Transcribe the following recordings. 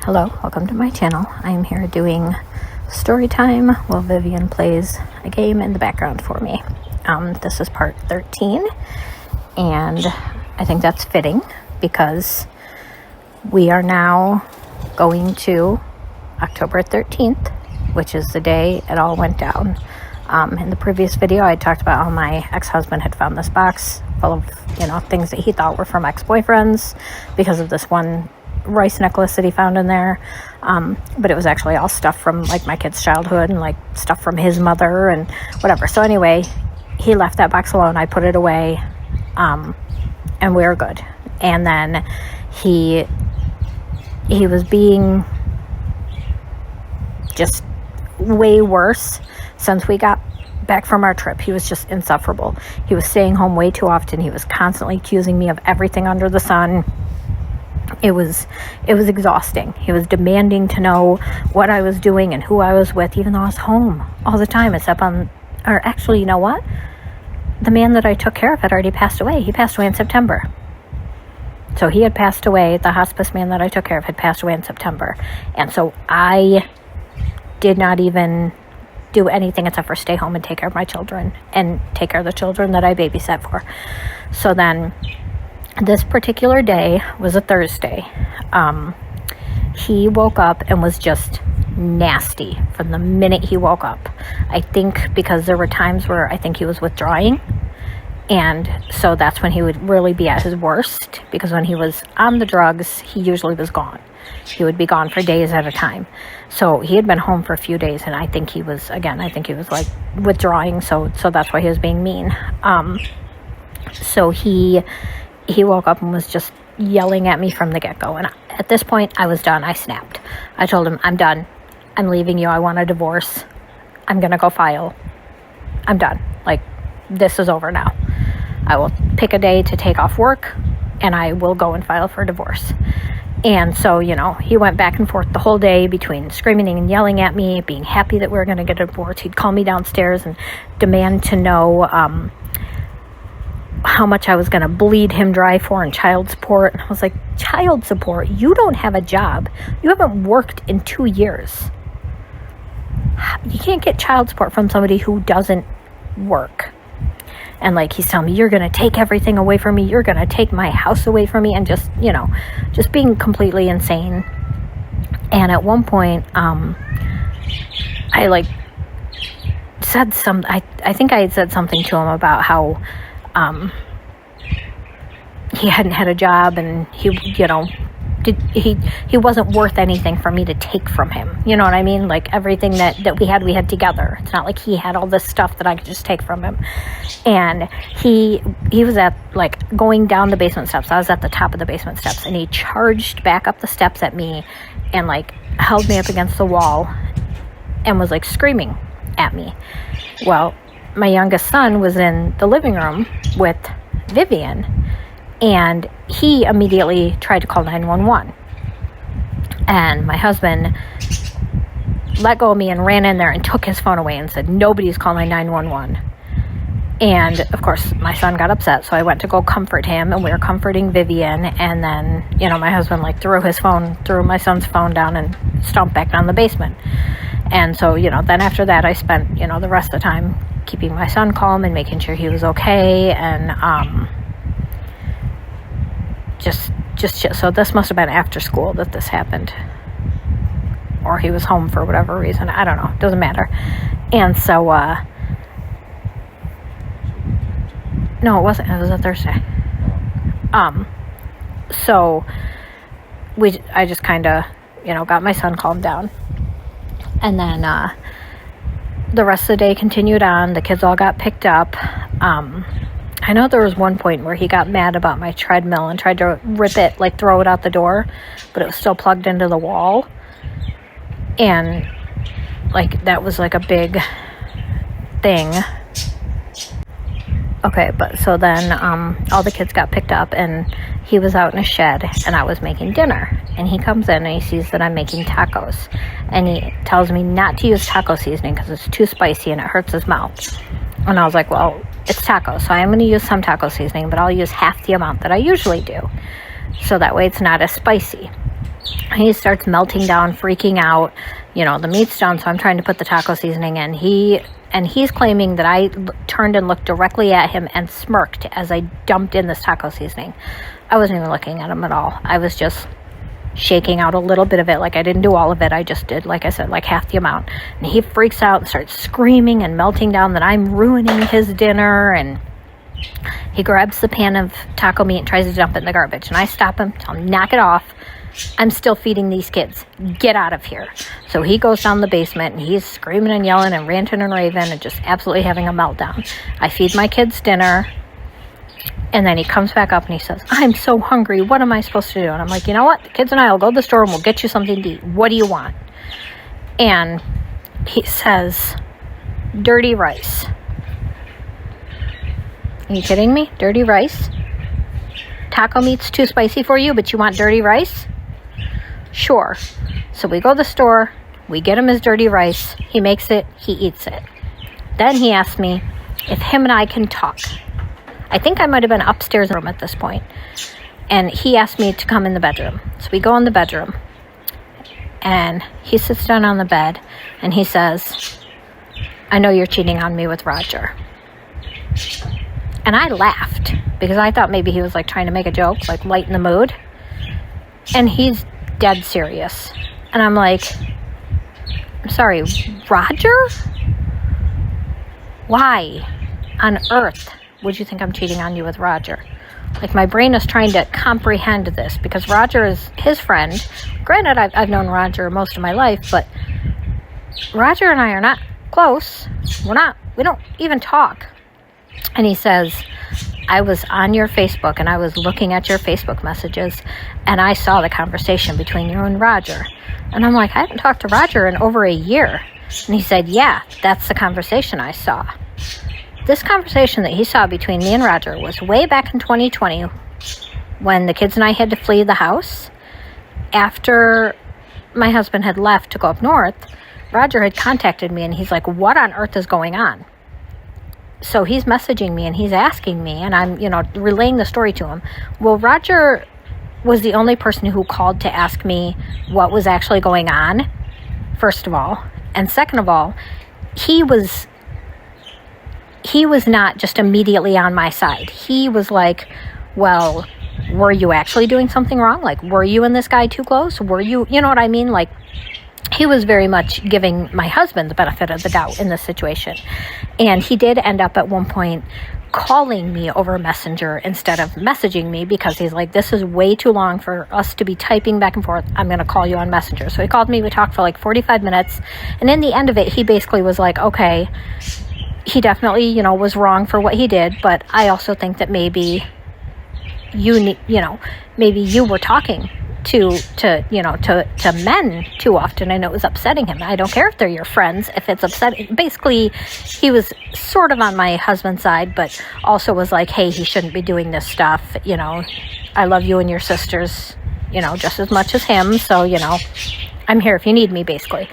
Hello, welcome to my channel. I'm here doing story time while Vivian plays a game in the background for me. This is part 13, and I think that's fitting because we are now going to October 13th, which is the day it all went down. In the previous video, I talked about how my ex-husband had found this box full of, things that he thought were from ex-boyfriends because of this one rice necklace that he found in there, but it was actually all stuff from like my kid's childhood and like stuff from his mother and whatever. So anyway, he left that box alone. I put it away, and we were good. And then he was being just way worse since we got back from our trip. He was just insufferable. He was staying home way too often. He was constantly accusing me of everything under the sun. It was exhausting. He was demanding to know what I was doing and who I was with, even though I was home all the time, actually, you know what? The man that I took care of had already passed away. He passed away in September. So he had passed away. The hospice man that I took care of had passed away in September. And so I did not even do anything except for stay home and take care of my children and take care of the children that I babysat for. So then this particular day was a Thursday. He woke up and was just nasty from the minute he woke up. I think because there were times where I think he was withdrawing, and so that's when he would really be at his worst, because when he was on the drugs, he usually was gone. He would be gone for days at a time. So he had been home for a few days, and I think he was like withdrawing, so that's why he was being mean. So he woke up and was just yelling at me from the get-go. And at this point, I was done. I snapped. I told him, I'm done. I'm leaving you. I want a divorce. I'm going to go file. I'm done. Like, this is over now. I will pick a day to take off work, and I will go and file for a divorce. And so, he went back and forth the whole day between screaming and yelling at me, being happy that we were going to get a divorce. He'd call me downstairs and demand to know how much I was going to bleed him dry for in child support. And I was like, child support? You don't have a job. You haven't worked in 2 years. You can't get child support from somebody who doesn't work. And like, he's telling me, you're going to take everything away from me. You're going to take my house away from me. And just being completely insane. And at one point, I like said I think I had said something to him about how he hadn't had a job, and he wasn't worth anything for me to take from him. You know what I mean? Like, everything that we had together. It's not like he had all this stuff that I could just take from him. And he was at, like, going down the basement steps. I was at the top of the basement steps, and he charged back up the steps at me and, like, held me up against the wall and was, like, screaming at me. Well, my youngest son was in the living room with Vivian, and he immediately tried to call 911. And my husband let go of me and ran in there and took his phone away and said, nobody's calling 911. And of course, my son got upset, so I went to go comfort him, and we were comforting Vivian. And then, my husband like threw my son's phone down and stomped back down the basement. And so, then after that, I spent, the rest of the time keeping my son calm and making sure he was okay. And so this must have been after school that this happened, or he was home for whatever reason. I don't know, doesn't matter. And so no, it wasn't. It was a Thursday. So I just kind of got my son calmed down, and then the rest of the day continued on. The kids all got picked up. I know there was one point where he got mad about my treadmill and tried to rip it, like throw it out the door, but it was still plugged into the wall. And like, that was like a big thing. Okay, but so then all the kids got picked up, and he was out in a shed, and I was making dinner. And he comes in and he sees that I'm making tacos. And he tells me not to use taco seasoning because it's too spicy and it hurts his mouth. And I was like, well, it's tacos, so I'm going to use some taco seasoning, but I'll use half the amount that I usually do. So that way it's not as spicy. He starts melting down, freaking out. You know, the meat's done, so I'm trying to put the taco seasoning in. He's claiming that I turned and looked directly at him and smirked as I dumped in this taco seasoning. I wasn't even looking at him at all. I was just shaking out a little bit of it. Like, I didn't do all of it. I just did, like I said, like half the amount. And he freaks out and starts screaming and melting down that I'm ruining his dinner. And he grabs the pan of taco meat and tries to dump it in the garbage. And I stop him, tell him, knock it off. I'm still feeding these kids. Get out of here. So he goes down the basement and he's screaming and yelling and ranting and raving and just absolutely having a meltdown. I feed my kids dinner. And then he comes back up and he says, I'm so hungry. What am I supposed to do? And I'm like, you know what? The kids and I will go to the store and we'll get you something to eat. What do you want? And he says, dirty rice. Are you kidding me? Dirty rice? Taco meat's too spicy for you, but you want dirty rice? Sure. So we go to the store. We get him his dirty rice. He makes it. He eats it. Then he asks me if him and I can talk. I think I might have been upstairs room at this point. And he asked me to come in the bedroom. So we go in the bedroom. And he sits down on the bed. And he says, I know you're cheating on me with Roger. And I laughed. Because I thought maybe he was like trying to make a joke. Like lighten the mood. And he's dead serious. And I'm like, I'm sorry, Roger? Why on earth would you think I'm cheating on you with Roger? Like, my brain is trying to comprehend this because Roger is his friend. Granted, I've known Roger most of my life, but Roger and I are not close. We don't even talk. And he says, I was on your Facebook and I was looking at your Facebook messages and I saw the conversation between you and Roger. And I'm like, I haven't talked to Roger in over a year. And he said, yeah, that's the conversation I saw. This conversation that he saw between me and Roger was way back in 2020 when the kids and I had to flee the house. After my husband had left to go up north, Roger had contacted me and he's like, what on earth is going on? So he's messaging me and he's asking me and I'm, relaying the story to him. Well, Roger was the only person who called to ask me what was actually going on, first of all. And second of all, he was not just immediately on my side. He was like, well, were you actually doing something wrong? Like, were you and this guy too close? Were you, you know what I mean? Like, he was very much giving my husband the benefit of the doubt in this situation. And he did end up at one point calling me over Messenger instead of messaging me because he's like, this is way too long for us to be typing back and forth. I'm going to call you on Messenger. So he called me. We talked for like 45 minutes. And in the end of it, he basically was like, okay, he definitely, was wrong for what he did. But I also think that maybe maybe you were talking to men too often and it was upsetting him. I don't care if they're your friends, if it's upsetting. Basically, he was sort of on my husband's side, but also was like, hey, he shouldn't be doing this stuff. I love you and your sisters, just as much as him. So, I'm here if you need me, basically.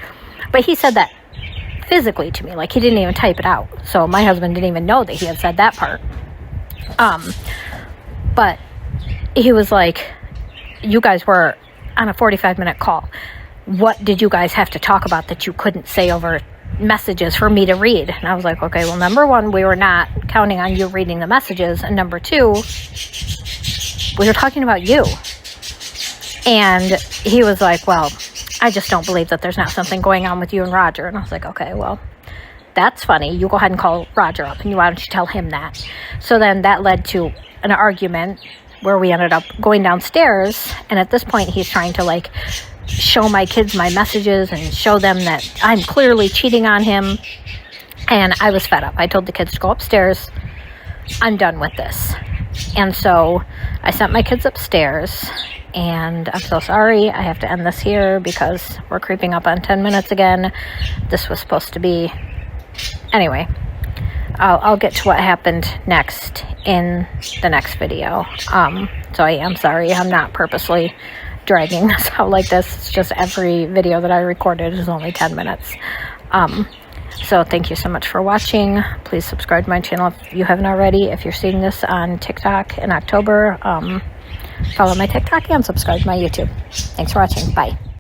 But he said that physically to me, like he didn't even type it out. So my husband didn't even know that he had said that part. But he was like, you guys were on a 45-minute call. What did you guys have to talk about that you couldn't say over messages for me to read? And I was like, okay, well, number one, we were not counting on you reading the messages. And number two, we were talking about you. And he was like, well, I just don't believe that there's not something going on with you and Roger. And I was like, okay, well, that's funny. You go ahead and call Roger up. And why don't you tell him that? So then that led to an argument where we ended up going downstairs. And at this point, he's trying to show my kids my messages and show them that I'm clearly cheating on him. And I was fed up. I told the kids to go upstairs. I'm done with this. And so I sent my kids upstairs. And I'm so sorry. I have to end this here because we're creeping up on 10 minutes again. This was supposed to be... Anyway, I'll get to what happened next in the next video. So I am sorry. I'm not purposely dragging this out like this. It's just every video that I recorded is only 10 minutes. So thank you so much for watching. Please subscribe to my channel if you haven't already. If you're seeing this on TikTok in October, Follow my TikTok and subscribe to my YouTube. Thanks for watching. Bye.